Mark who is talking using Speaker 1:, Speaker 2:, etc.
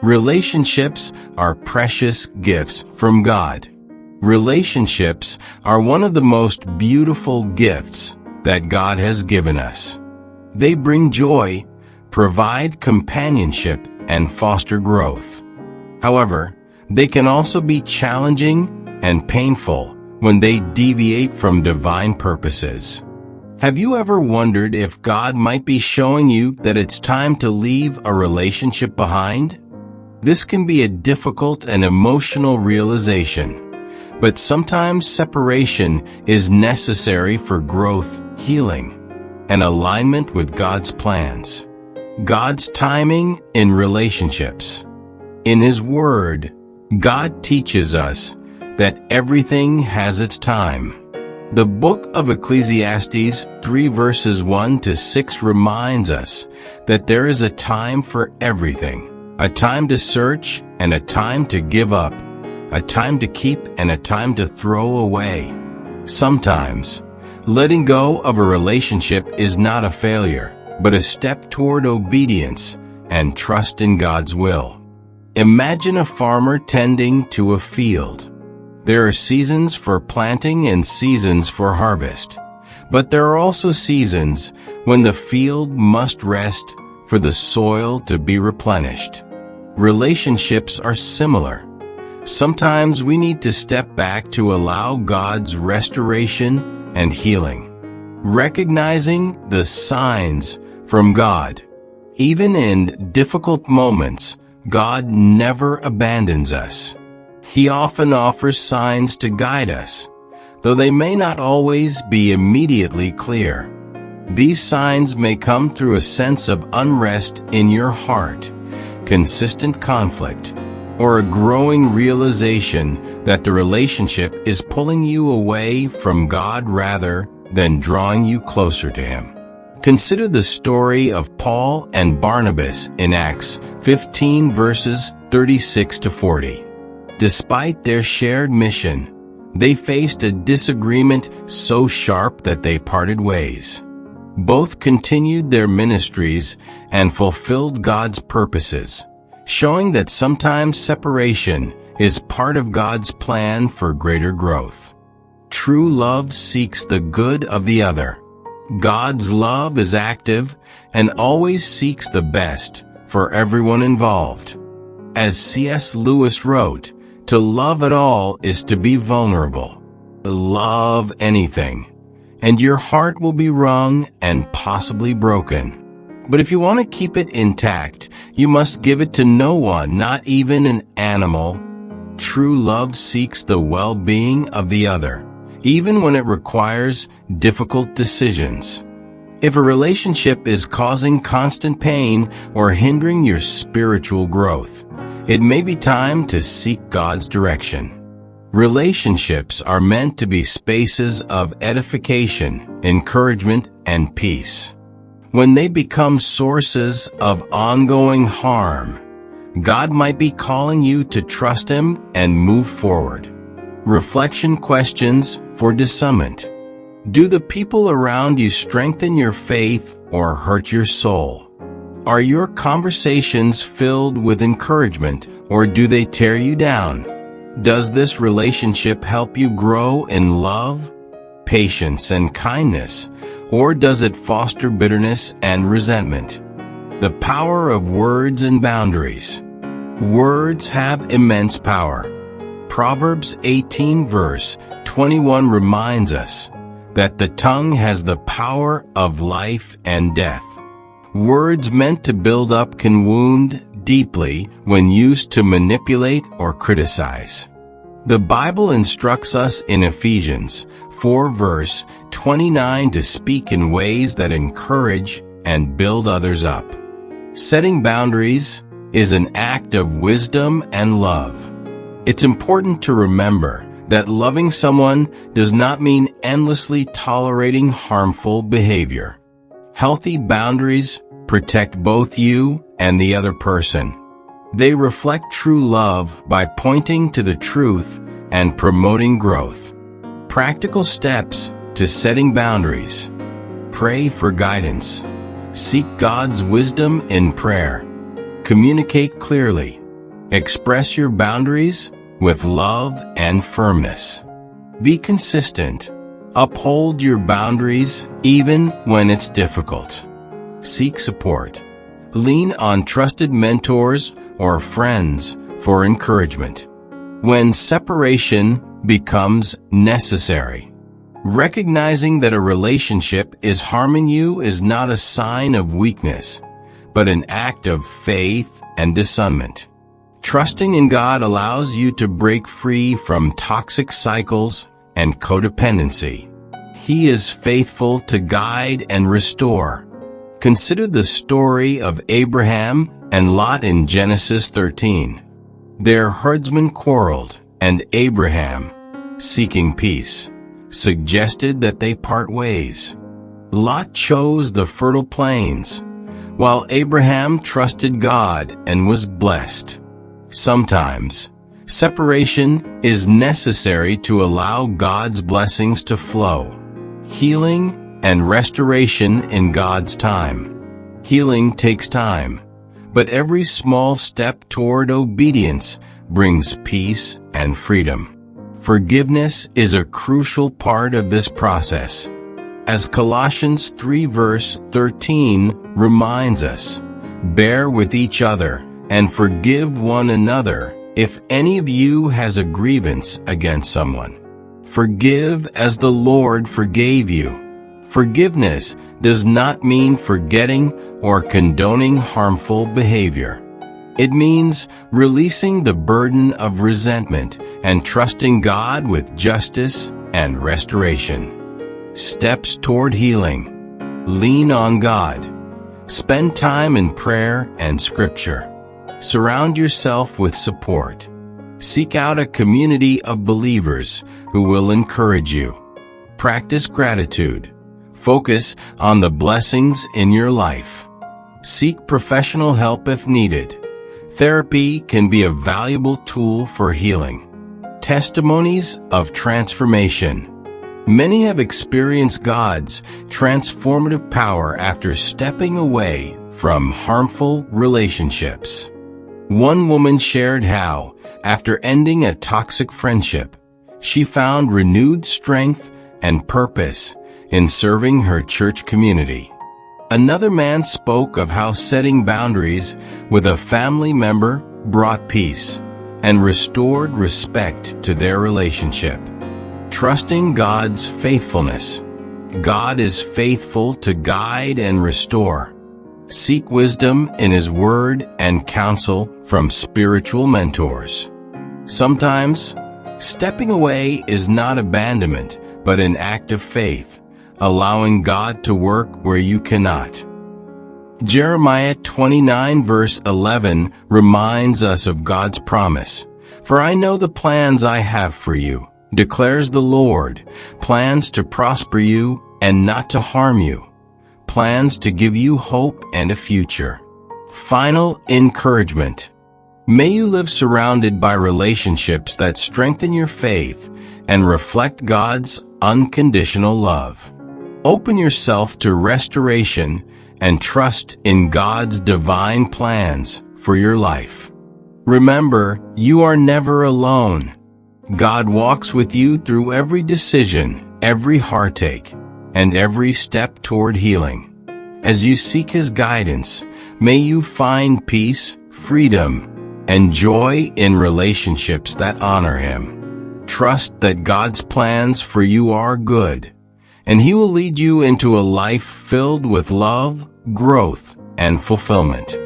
Speaker 1: Relationships are precious gifts from God. Relationships are one of the most beautiful gifts that God has given us. They bring joy, provide companionship, and foster growth. However, they can also be challenging and painful when they deviate from divine purposes. Have you ever wondered if God might be showing you that it's time to leave a relationship behind? This can be a difficult and emotional realization, but sometimes separation is necessary for growth, healing, and alignment with God's plans. God's timing in relationships. In His Word, God teaches us that everything has its time. The book of Ecclesiastes 3 verses 1 to 6 reminds us that there is a time for everything, a time to search and a time to give up, a time to keep and a time to throw away. Sometimes, letting go of a relationship is not a failure, but a step toward obedience and trust in God's will. Imagine a farmer tending to a field. There are seasons for planting and seasons for harvest, but there are also seasons when the field must rest for the soil to be replenished. Relationships are similar. Sometimes we need to step back to allow God's restoration and healing. Recognizing the signs from God. Even in difficult moments, God never abandons us. He often offers signs to guide us, though they may not always be immediately clear. These signs may come through a sense of unrest in your heart, consistent conflict, or a growing realization that the relationship is pulling you away from God rather than drawing you closer to Him. Consider the story of Paul and Barnabas in Acts 15 verses 36 to 40. Despite their shared mission, they faced a disagreement so sharp that they parted ways. Both continued their ministries and fulfilled God's purposes, showing that sometimes separation is part of God's plan for greater growth. True love seeks the good of the other. God's love is active and always seeks the best for everyone involved. As C.S. Lewis wrote, to love at all is to be vulnerable. Love anything, and your heart will be wrung and possibly broken. But if you want to keep it intact, you must give it to no one, not even an animal. True love seeks the well-being of the other, even when it requires difficult decisions. If a relationship is causing constant pain or hindering your spiritual growth, it may be time to seek God's direction. Relationships are meant to be spaces of edification, encouragement, and peace. When they become sources of ongoing harm, God might be calling you to trust Him and move forward. Reflection questions for discernment. Do the people around you strengthen your faith or hurt your soul? Are your conversations filled with encouragement, or do they tear you down? Does this relationship help you grow in love, patience, and kindness, or does it foster bitterness and resentment? The power of words and boundaries. Words have immense power. Proverbs 18 verse 21 reminds us that the tongue has the power of life and death. Words meant to build up can wound deeply when used to manipulate or criticize. The Bible instructs us in Ephesians 4 verse 29 to speak in ways that encourage and build others up. Setting boundaries is an act of wisdom and love. It's important to remember that loving someone does not mean endlessly tolerating harmful behavior. Healthy boundaries protect both you and the other person. They reflect true love by pointing to the truth and promoting growth. Practical steps to setting boundaries. Pray for guidance. Seek God's wisdom in prayer. Communicate clearly. Express your boundaries with love and firmness. Be consistent. Uphold your boundaries even when it's difficult. Seek support. Lean on trusted mentors or friends for encouragement. When separation becomes necessary, recognizing that a relationship is harming you is not a sign of weakness, but an act of faith and discernment. Trusting in God allows you to break free from toxic cycles and codependency. He is faithful to guide and restore. Consider the story of Abraham and Lot in Genesis 13. Their herdsmen quarreled, and Abraham, seeking peace, suggested that they part ways. Lot chose the fertile plains, while Abraham trusted God and was blessed. Sometimes, separation is necessary to allow God's blessings to flow. Healing and restoration in God's time. Healing takes time, but every small step toward obedience brings peace and freedom. Forgiveness is a crucial part of this process. As Colossians 3 verse 13 reminds us, bear with each other and forgive one another if any of you has a grievance against someone. Forgive as the Lord forgave you. Forgiveness does not mean forgetting or condoning harmful behavior. It means releasing the burden of resentment and trusting God with justice and restoration. Steps toward healing. Lean on God. Spend time in prayer and scripture. Surround yourself with support. Seek out a community of believers who will encourage you. Practice gratitude. Focus on the blessings in your life. Seek professional help if needed. Therapy can be a valuable tool for healing. Testimonies of transformation. Many have experienced God's transformative power after stepping away from harmful relationships. One woman shared how, after ending a toxic friendship, she found renewed strength and purpose in serving her church community. Another man spoke of how setting boundaries with a family member brought peace and restored respect to their relationship. Trusting God's faithfulness. God is faithful to guide and restore. Seek wisdom in His Word and counsel from spiritual mentors. Sometimes, stepping away is not abandonment, but an act of faith, allowing God to work where you cannot. Jeremiah 29 verse 11 reminds us of God's promise. For I know the plans I have for you, declares the Lord, plans to prosper you and not to harm you, plans to give you hope and a future. Final encouragement. May you live surrounded by relationships that strengthen your faith and reflect God's unconditional love. Open yourself to restoration and trust in God's divine plans for your life. Remember, you are never alone. God walks with you through every decision, every heartache, and every step toward healing. As you seek His guidance, may you find peace, freedom, and joy in relationships that honor Him. Trust that God's plans for you are good, and He will lead you into a life filled with love, growth, and fulfillment.